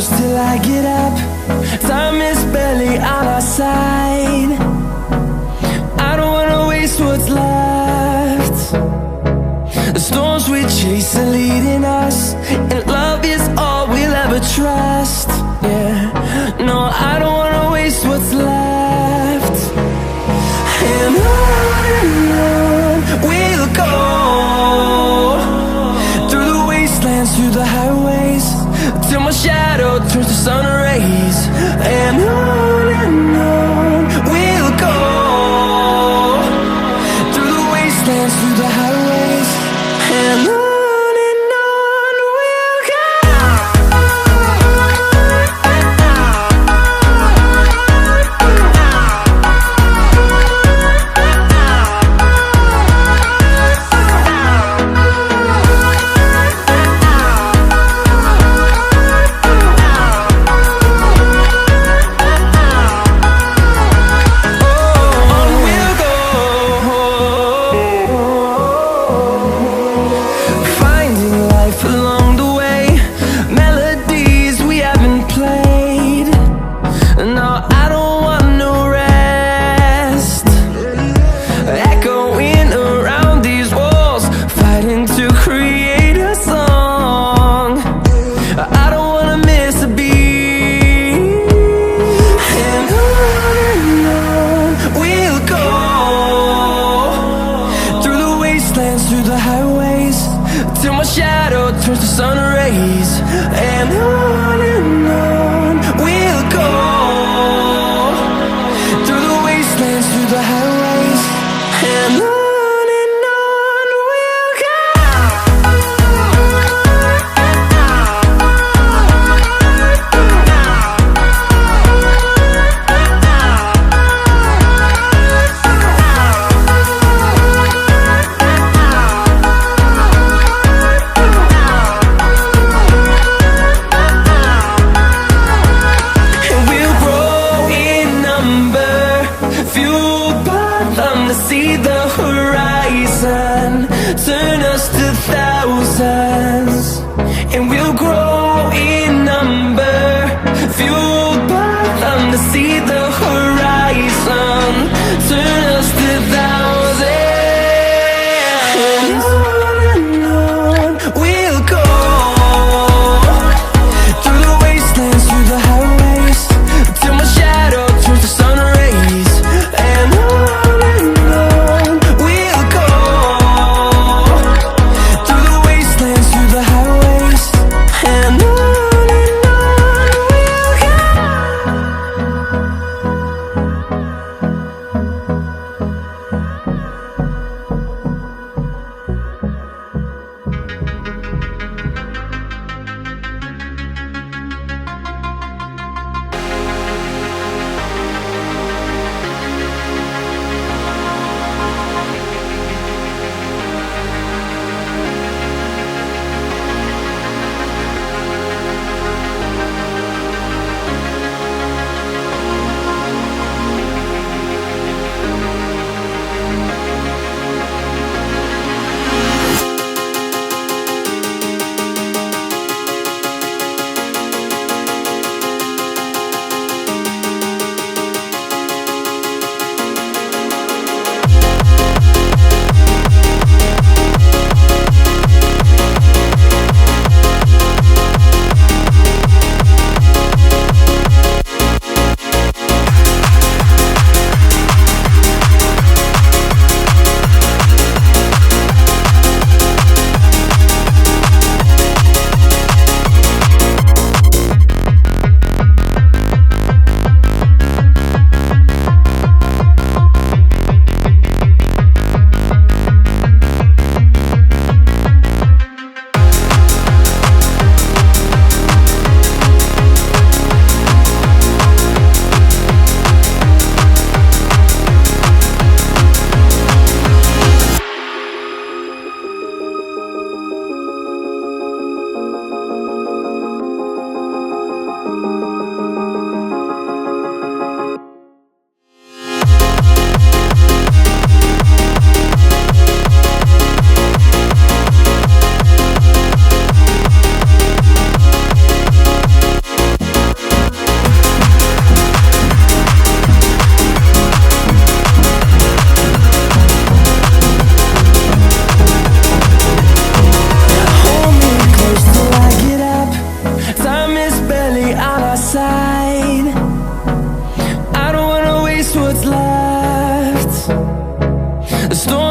close till I get up. Time is barely on our side. I don't wanna waste what's left. The storms we chase are leading us, and love is all we'll ever trust. Yeah, no, I don't wanna waste what's left. And on we'll go, through the wastelands, through the highways, till my shadow turns to sun rays. And on we'll go, through the wastelands, through the highways, and on we'll go. Through the highways, till my shadow turns to sun rays. And on we'll go, through the wastelands, through the highways, and on we'll go. See the horizon, turn us to thousands, and we'll grow in number, fueled by them. To see the horizon, turn us to thousands, and on we'll go, through the wastelands, through the highways, till my shadow turns to sun rays. And on we'll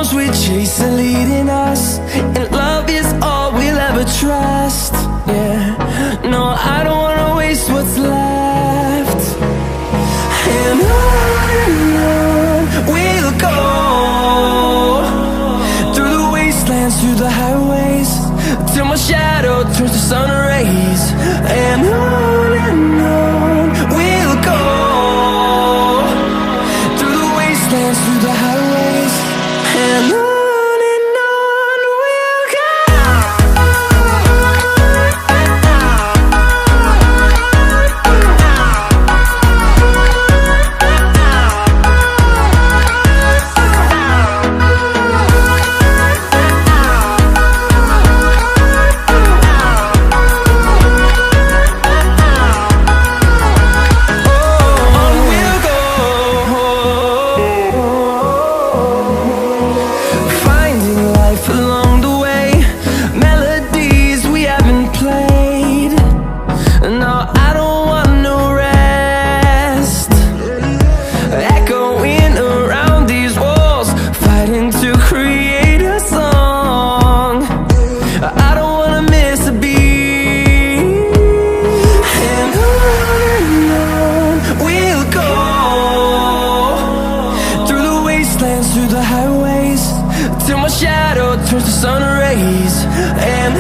storms we chase are leading us, and love is all we'll ever trust. Yeah, no, I don't wanna waste what's left. And on we'll go, through the wastelands, through the highways, till my shadow turns to sun rays. And on we'll go, through the wastelands, through the highways, and on. Through the highways, till my shadow turns to sun rays. And